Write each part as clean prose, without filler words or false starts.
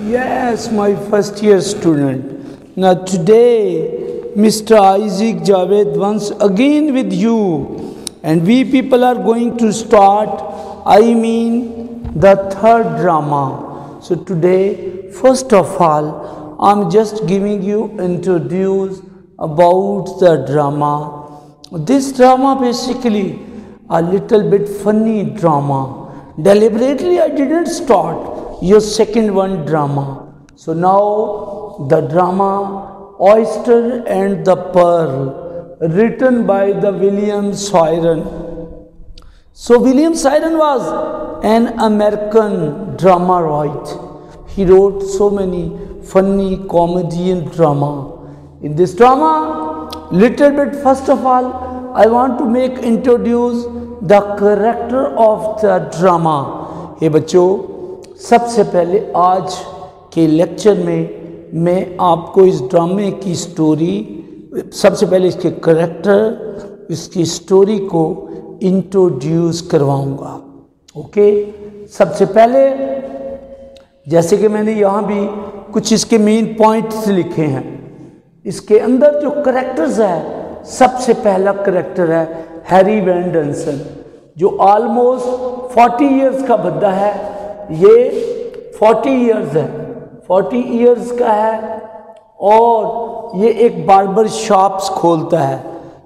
Yes, my first year student. Now today, Mr. Isaac Javed once again with you, and we people are going to start, the third drama. So today, first of all, I'm just giving you introduce about the drama. This drama basically a little bit funny drama. Deliberately I didn't start your second one drama. So now the drama Oyster and the Pearl, written by the William Styron. So William Styron was an American drama writer. He wrote so many funny comedian drama. In this drama, little bit first of all, I want to introduce the character of the drama. हे बच्चों, सबसे पहले आज के lecture में मैं आपको इस ड्रामे की स्टोरी, सबसे पहले इसके करैक्टर, इसकी स्टोरी को इंट्रोड्यूस करवाऊंगा। ओके, सबसे पहले जैसे कि मैंने यहाँ भी कुछ इसके मेन पॉइंट्स लिखे हैं। इसके अंदर जो करैक्टर्स है, सबसे पहला करैक्टर है हैरी वैन डेंसन, जो ऑलमोस्ट 40 इयर्स का बंदा है। ये 40 इयर्स है, 40 इयर्स का है और ये एक बार्बर शॉप्स खोलता है।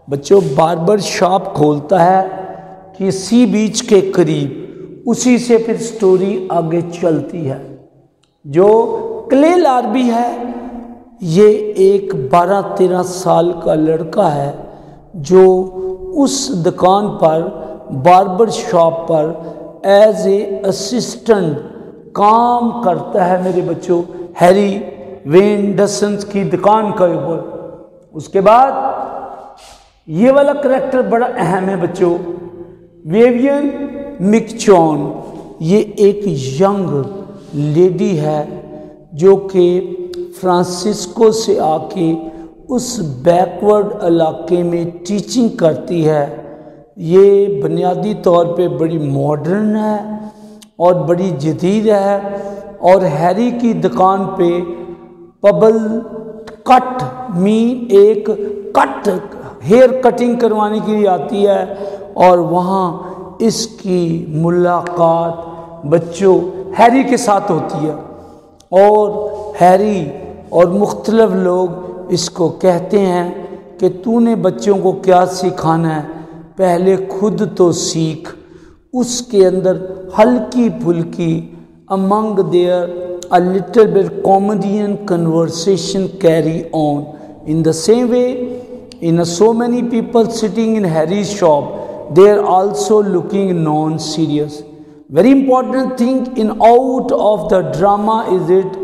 बच्चों, बार्बर शॉप खोलता है कि सी बीच के करीब, उसी से फिर स्टोरी आगे चलती है। जो क्ले लार्बी है, ये एक 12-13 साल का लड़का है जो उस दुकान पर, बार्बर शॉप पर एज ए असिस्टेंट काम करता है मेरे बच्चों, हैरी वेन डेंसन की दुकान के ऊपर। उसके बाद ये वाला करैक्टर बड़ा अहम है बच्चों, विवियन मिकचॉन। ये एक यंग लेडी है जो कि फ्रांसिस्को से आके उस बैकवर्ड इलाके में टीचिंग करती है। ये बुनियादी तौर पे बड़ी मॉडर्न है और बड़ी जदीद है, और हैरी की दुकान पे पबल कट एक कट हेयर कटिंग करवाने के लिए आती है, और वहाँ इसकी मुलाकात बच्चों हैरी के साथ होती है। और हैरी और मुख्तलिफ लोग इसको कहते हैं कि तूने बच्चों को क्या सिखाना है, पहले खुद तो सीख। उसके अंदर हल्की फुल्की among there a little bit comedian conversation carry on in the same way in so many people sitting in Harry's shop, they are also looking non-serious. Very important thing in out of the drama is it,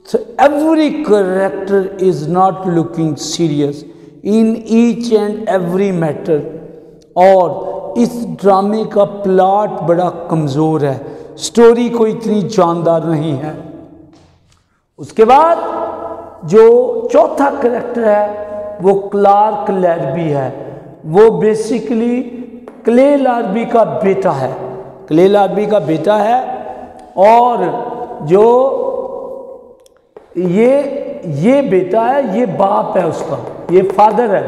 so every character is not looking serious in each and every matter. और इस ड्रामे का plot बड़ा कमज़ोर है, story कोई इतनी जानदार नहीं है। उसके बाद जो चौथा करैक्टर है वो क्लार्क लार्बी है। वो बेसिकली क्ले लार्बी का बेटा है, क्ले लार्बी का बेटा है। और जो ये बेटा है, ये बाप है उसका, ये फादर है,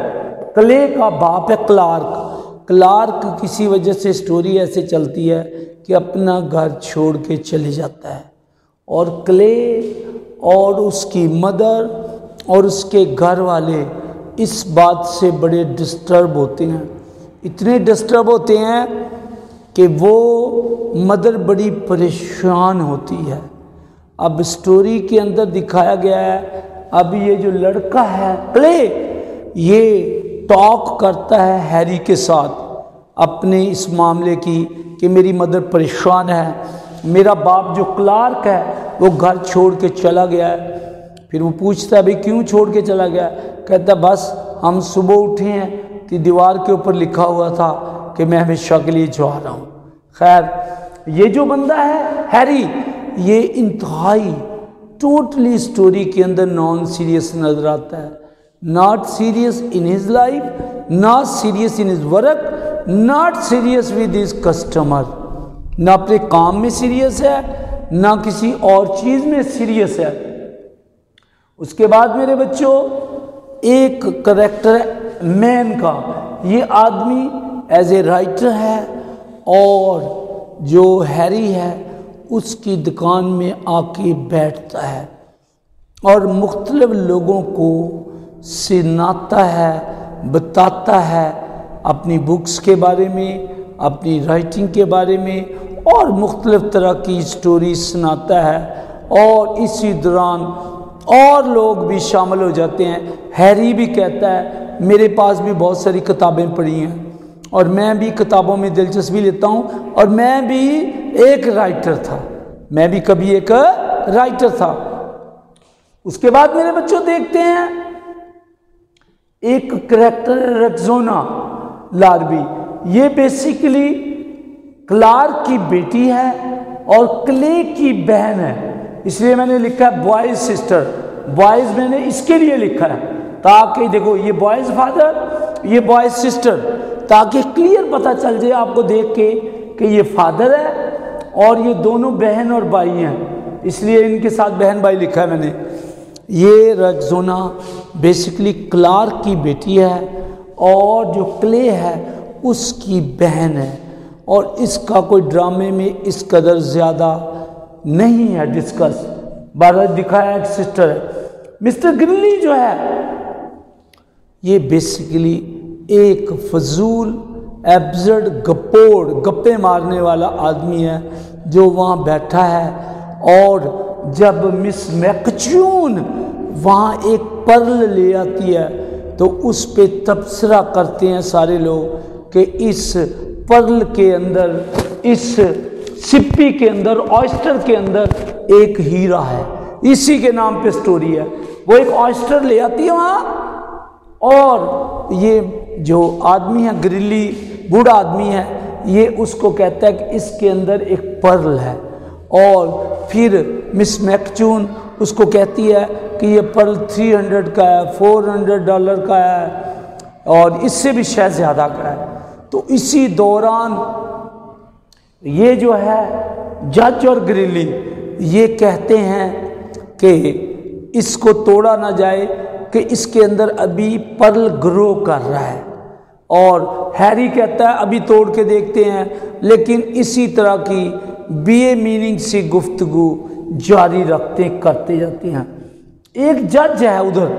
क्ले का बाप है क्लार्क। क्लार्क किसी वजह से स्टोरी ऐसे चलती है कि अपना घर छोड़ के चले जाता है, और क्ले और उसकी मदर और उसके घर वाले इस बात से बड़े डिस्टर्ब होते हैं, इतने डिस्टर्ब होते हैं कि वो मदर बड़ी परेशान होती है। अब स्टोरी के अंदर दिखाया गया है, अब ये जो लड़का है क्ले, ये टॉक करता है हैरी के साथ अपने इस मामले की कि मेरी मदर परेशान है, मेरा बाप जो क्लार्क है वो घर छोड़ के चला गया है। फिर वो पूछता है भाई क्यों छोड़ के चला गया, कहता बस हम सुबह उठे हैं कि दीवार के ऊपर लिखा हुआ था कि मैं हमेशा के लिए जा रहा हूँ। खैर, ये जो बंदा है हैरी, ये इंतहाई टोटली स्टोरी के अंदर नॉन सीरियस नजर आता है। Not serious in his life, not serious in his work, not serious with his customer. न अपने काम में सीरियस है, ना किसी और चीज में सीरियस है। उसके बाद मेरे बच्चों एक करेक्टर है मैन का। ये आदमी एज ए राइटर है और जो हैरी है उसकी दुकान में आके बैठता है और मुख्तलिफ लोगों को सुनाता है, बताता है अपनी बुक्स के बारे में, अपनी राइटिंग के बारे में और मुख्तलिफ तरह की स्टोरी सुनाता है। और इसी दौरान और लोग भी शामिल हो जाते हैं। हैरी भी कहता है मेरे पास भी बहुत सारी किताबें पढ़ी हैं और मैं भी किताबों में दिलचस्पी लेता हूँ और मैं भी एक राइटर था, मैं भी कभी एक राइटर था। उसके बाद मेरे बच्चों देखते हैं एक करैक्टर रेक्सोना लार्बी। ये बेसिकली क्लार्क की बेटी है और क्ले की बहन है, इसलिए मैंने लिखा है बॉयज सिस्टर। बॉयज मैंने इसके लिए लिखा है ताकि देखो ये बॉयज फादर, ये बॉयज सिस्टर, ताकि क्लियर पता चल जाए आपको देख के कि ये फादर है और ये दोनों बहन और भाई हैं, इसलिए इनके साथ बहन भाई लिखा है मैंने। ये रेक्सोना बेसिकली क्लार्क की बेटी है और जो क्ले है उसकी बहन है और इसका कोई ड्रामे में इस कदर ज़्यादा नहीं है डिस्कस, बारह दिखाया एक सिस्टर है। मिस्टर ग्रिली जो है ये बेसिकली एक फजूल एब्सर्ड गपोड़ गप्पे मारने वाला आदमी है जो वहाँ बैठा है। और जब मिस मैकच्यून वहाँ एक पर्ल ले आती है तो उस पे तबसरा करते हैं सारे लोग कि इस पर्ल के अंदर, इस सिप्पी के अंदर, ऑयस्टर के अंदर एक हीरा है, इसी के नाम पे स्टोरी है। वो एक ऑयस्टर ले आती है वहाँ और ये जो आदमी है ग्रिली, बूढ़ा आदमी है, ये उसको कहता है कि इसके अंदर एक पर्ल है। और फिर मिस मैकच्यून उसको कहती है कि ये पर्ल 300 का है, $400 का है और इससे भी शायद ज़्यादा का है। तो इसी दौरान ये जो है जज और ग्रिली ये कहते हैं कि इसको तोड़ा ना जाए कि इसके अंदर अभी पर्ल ग्रो कर रहा है। और हैरी कहता है अभी तोड़ के देखते हैं, लेकिन इसी तरह की बे मीनिंग सी गुफ्तगू जारी करते जाते हैं। एक जज है उधर,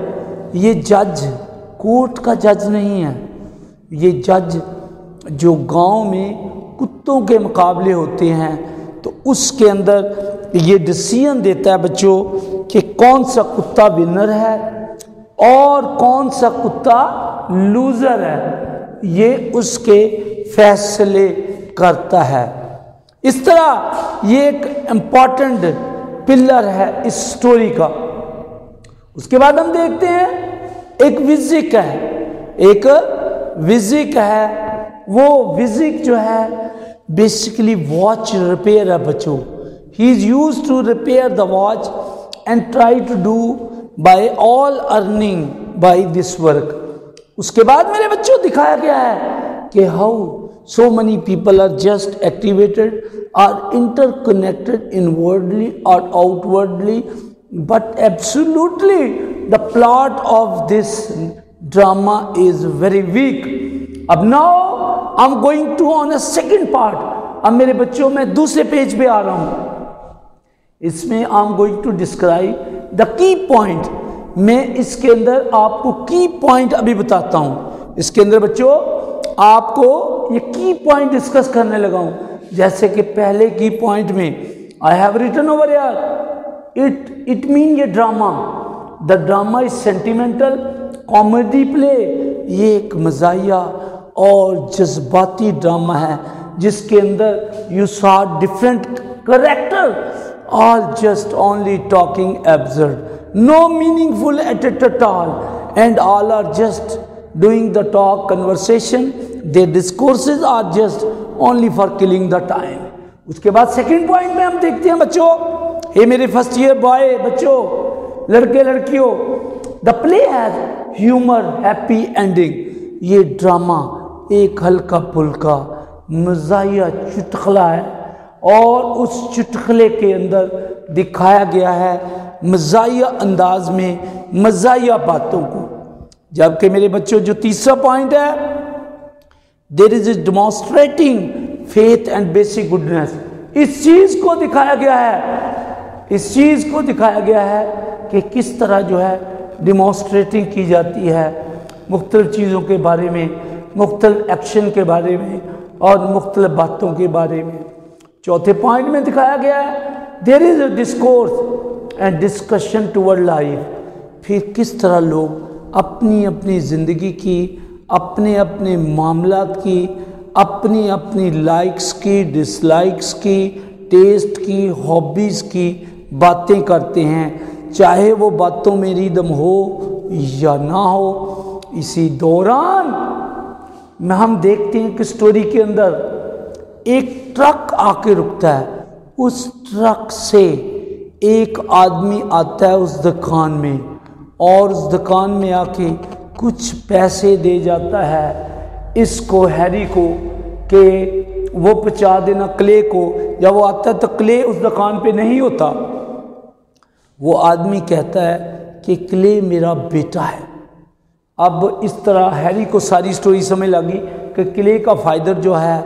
ये जज कोर्ट का जज नहीं है, ये जज जो गांव में कुत्तों के मुकाबले होते हैं तो उसके अंदर ये डिसीजन देता है बच्चों कि कौन सा कुत्ता विनर है और कौन सा कुत्ता लूजर है, ये उसके फैसले करता है। इस तरह ये एक इम्पॉर्टेंट पिलर है इस स्टोरी का। उसके बाद हम देखते हैं एक विजिक है, एक विजिक है। वो विजिक जो है बेसिकली वॉच रिपेयर है बच्चों। He is used to repair the watch and try to do by all earning by this work. उसके बाद मेरे बच्चों दिखाया गया है कि how so many people are just activated, are interconnected inwardly or outwardly, but absolutely the plot of this drama is very weak. अब now I'm going to on a second part. अब मेरे बच्चों मैं दूसरे पेज पे आ रहा हूं। इसमें I'm going to describe the key point. मैं इसके अंदर आपको की पॉइंट अभी बताता हूं। इसके अंदर बच्चों आपको ये की पॉइंट डिस्कस करने लगा हूं। जैसे कि पहले की पॉइंट में आई हैव रिटन ओवर यार इट मीन ये drama, the drama is sentimental comedy play. ये एक मज़ाहिया और जज्बाती ड्रामा है जिसके अंदर you saw different character all just only talking absurd, no meaningful at all, and all are just doing the talk conversation. Their discourses are just only for killing the time. उसके बाद second point में हम देखते हैं बच्चों, हे मेरे first year boy बच्चों, लड़के लड़कियों, the play has humour happy ending. ये ड्रामा एक हल्का फुल्का मज़ाहिया चुटकुला है और उस चुटकुले के अंदर दिखाया गया है मज़ाहिया अंदाज में मज़ाहिया बातों को। जबकि मेरे बच्चों जो तीसरा पॉइंट है, there is demonstrating faith and basic goodness, इस चीज को दिखाया गया है, इस चीज को दिखाया गया है कि किस तरह जो है डेमोन्स्ट्रेटिंग की जाती है मुख्तलिफ चीज़ों के बारे में, मुख्तलिफ एक्शन के बारे में और मुख्तलिफ बातों के बारे में। चौथे पॉइंट में दिखाया गया है there is a discourse and discussion toward life, फिर किस तरह लोग अपनी अपनी ज़िंदगी की, अपने अपने मामलात की, अपनी अपनी लाइक्स की, डिसलाइक्स की, टेस्ट की, हॉबीज़ की बातें करते हैं, चाहे वो बातों में रिदम हो या ना हो। इसी दौरान में हम देखते हैं कि स्टोरी के अंदर एक ट्रक आके रुकता है, उस ट्रक से एक आदमी आता है उस दुकान में और उस दुकान में आके कुछ पैसे दे जाता है इसको, हैरी को, कि वो पहुंचा देना क्ले को। जब वो आता है तो क्ले उस दुकान पे नहीं होता, वो आदमी कहता है कि क्ले मेरा बेटा है। अब इस तरह हैरी को सारी स्टोरी समझ लगी कि क्ले का फाइदर जो है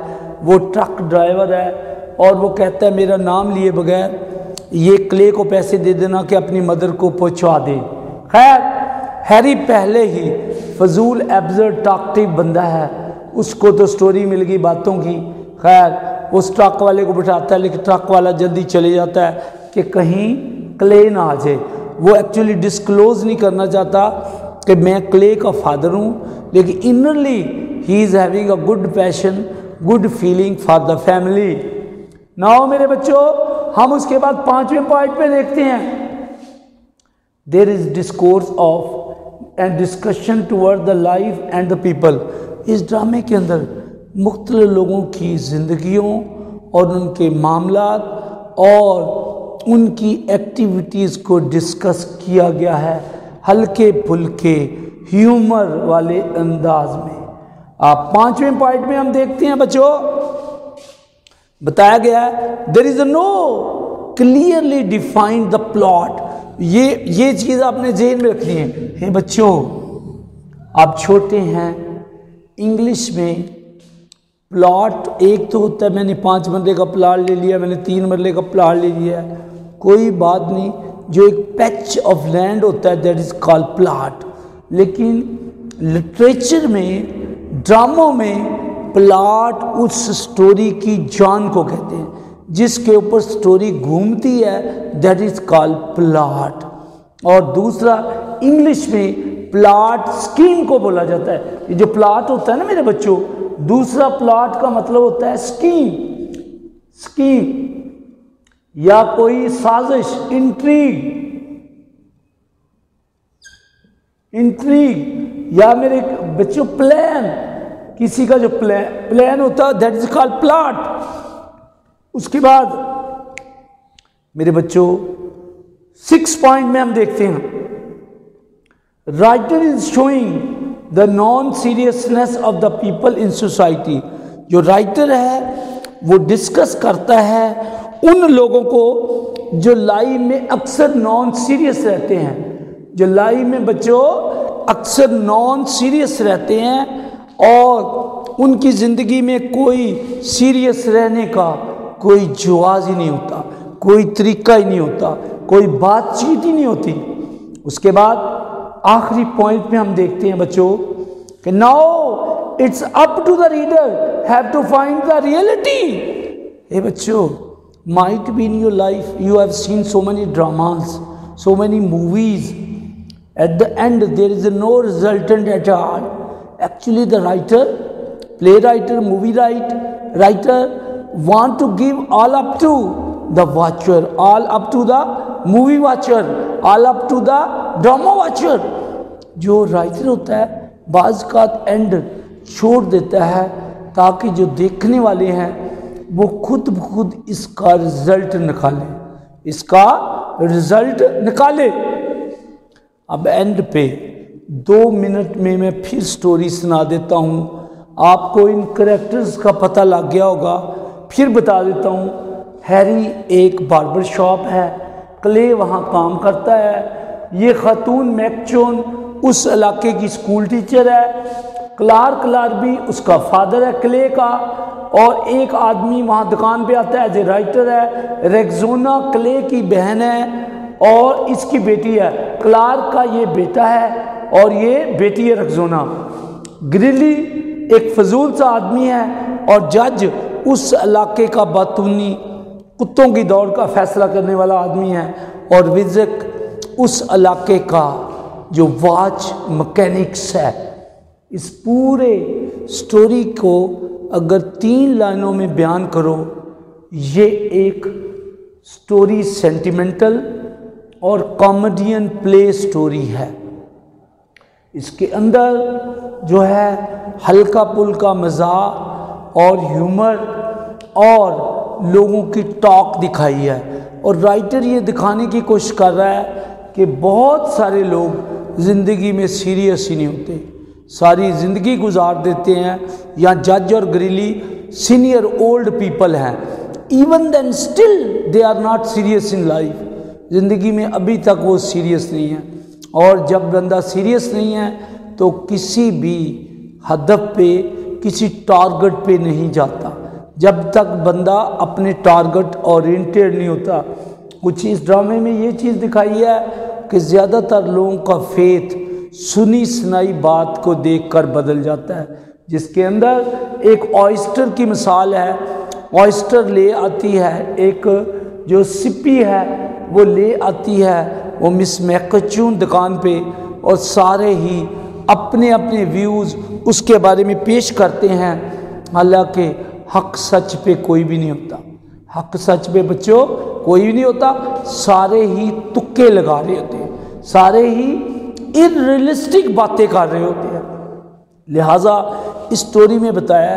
वो ट्रक ड्राइवर है और वो कहता है मेरा नाम लिए बगैर ये क्ले को पैसे दे देना कि अपनी मदर को पहुंचा दे। खैर हैरी पहले ही फजूल एब्जर्ड टॉकटिव बंदा है, उसको तो स्टोरी मिल गई बातों की। खैर उस ट्रक वाले को बिठाता है, लेकिन ट्रक वाला जल्दी चले जाता है कि कहीं क्ले ना आ जाए। वो एक्चुअली डिस्क्लोज नहीं करना चाहता कि मैं क्ले का फादर हूँ, लेकिन innerly he is having a good passion, good feeling for the family. Now मेरे बच्चों, हम उसके बाद पांचवें पॉइंट पे देखते हैं there is discourse of and discussion toward the life and the people. इस ड्रामे के अंदर मुख्तलिफ लोगों की ज़िंदगियों और उनके मामलात और उनकी एक्टिविटीज़ को डिस्कस किया गया है हल्के फुल्के ह्यूमर वाले अंदाज में। आप पांचवें पॉइंट में हम देखते हैं बच्चों, बताया गया है there is no clearly defined the plot. ये चीज़ आपने जेहन में रखनी है। हे बच्चों, आप छोटे हैं, इंग्लिश में प्लॉट एक तो होता है, मैंने 5 मरले का प्लॉट ले लिया, मैंने 3 मरले का प्लॉट ले लिया, कोई बात नहीं। जो एक पैच ऑफ लैंड होता है दैट इज कॉल्ड प्लॉट। लेकिन लिटरेचर में, ड्रामों में प्लॉट उस स्टोरी की जान को कहते हैं, जिसके ऊपर स्टोरी घूमती है, दैट इज कॉल्ड प्लॉट। और दूसरा इंग्लिश में प्लॉट स्कीम को बोला जाता है। ये जो प्लॉट होता है ना मेरे बच्चों, दूसरा प्लॉट का मतलब होता है स्कीम, स्कीम या कोई साजिश, इंट्रीग, इंट्रीग या मेरे बच्चों प्लान, किसी का जो प्लान होता है दैट इज कॉल्ड प्लॉट। उसके बाद मेरे बच्चों 6 पॉइंट में हम देखते हैं writer is showing the non seriousness of the people in society. जो राइटर है वो डिस्कस करता है उन लोगों को जो लाइफ में अक्सर नॉन सीरियस रहते हैं, जो लाइफ में बच्चों अक्सर नॉन सीरियस रहते हैं और उनकी ज़िंदगी में कोई सीरियस रहने का कोई जवाज़ ही नहीं होता, कोई तरीका ही नहीं होता, कोई बातचीत ही नहीं होती। उसके बाद आखिरी पॉइंट में हम देखते हैं बच्चों कि now it's up to the reader have to find the reality. Hey बच्चों, might be in your life you have seen so many dramas, so many movies, at the end there is no resultant at all. Actually the writer, playwright, movie writer want to give all up to the watcher, all up to the movie watcher, all up to the drama watcher. जो writer होता है बाज का and छोड़ देता है ताकि जो देखने वाले हैं वो खुद ब खुद इसका रिजल्ट निकाले, इसका रिजल्ट निकाले। अब एंड पे 2 मिनट में मैं फिर स्टोरी सुना देता हूँ, आपको इन कैरेक्टर्स का पता लग गया होगा, फिर बता देता हूँ। हैरी एक बार्बर शॉप है, क्ले वहाँ काम करता है। ये खातून मैकचोन उस इलाके की स्कूल टीचर है। क्लार्क भी उसका फादर है क्ले का। और एक आदमी वहाँ दुकान पे आता है एज ए राइटर है। रेक्सोना क्ले की बहन है और इसकी बेटी है। क्लार्क का ये बेटा है और ये बेटी है रेक्सोना। ग्रिली एक फजूल सा आदमी है और जज उस इलाके का बातूनी कुत्तों की दौड़ का फैसला करने वाला आदमी है। और विजक उस इलाके का जो वॉच मैकेनिक्स है। इस पूरे स्टोरी को अगर 3 लाइनों में बयान करो, ये एक स्टोरी सेंटिमेंटल और कॉमेडियन प्ले स्टोरी है। इसके अंदर जो है हल्का पुल्का मज़ाक और ह्यूमर और लोगों की टॉक दिखाई है। और राइटर ये दिखाने की कोशिश कर रहा है कि बहुत सारे लोग ज़िंदगी में सीरियस ही नहीं होते, सारी ज़िंदगी गुजार देते हैं। या जज और ग्रिली सीनियर ओल्ड पीपल हैं, even then still they are not serious in life. ज़िंदगी में अभी तक वो सीरियस नहीं है। और जब बंदा सीरियस नहीं है तो किसी भी हदफ पे, किसी टारगेट पे नहीं जाता जब तक बंदा अपने टारगेट ओरिएंटेड नहीं होता। कुछ इस ड्रामे में ये चीज़ दिखाई है कि ज़्यादातर लोगों का फेथ सुनी सुनाई बात को देखकर बदल जाता है। जिसके अंदर एक ऑयस्टर की मिसाल है। ऑयस्टर ले आती है, एक जो सिप्पी है वो ले आती है वो मिस मैकचून दुकान पे, और सारे ही अपने अपने व्यूज़ उसके बारे में पेश करते हैं। हालांकि हक सच पे कोई भी नहीं होता। हक सच पे बच्चों कोई भी नहीं होता। सारे ही तुक्के लगा रहे होते हैं, सारे ही इररियलिस्टिक बातें कर रहे होते हैं। लिहाजा इस स्टोरी में बताया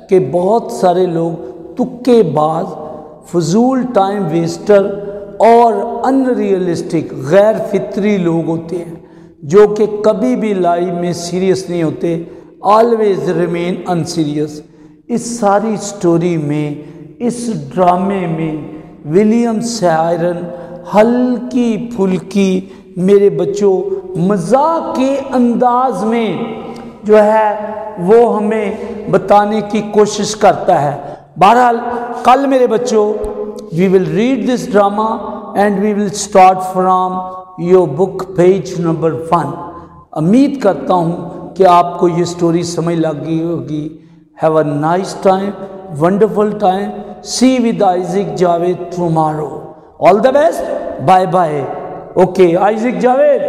कि बहुत सारे लोग तुक्केबाज, फजूल टाइम वेस्टर और अनरियलिस्टिक गैर फितरी लोग होते हैं जो कि कभी भी लाइफ में सीरियस नहीं होते, ऑलवेज रिमेन अनसीरियस। इस सारी स्टोरी में, इस ड्रामे में विलियम शायरन हल्की फुल्की मेरे बच्चों मजाक के अंदाज में जो है वो हमें बताने की कोशिश करता है। बहरहाल कल मेरे बच्चों we will read this drama and we will start from your book page number 1। उम्मीद करता हूँ कि आपको ये स्टोरी समझ लगी होगी। Have a nice time, wonderful time. See with Isaac Javed tomorrow. All the best, bye bye. Okay Isaac Javed.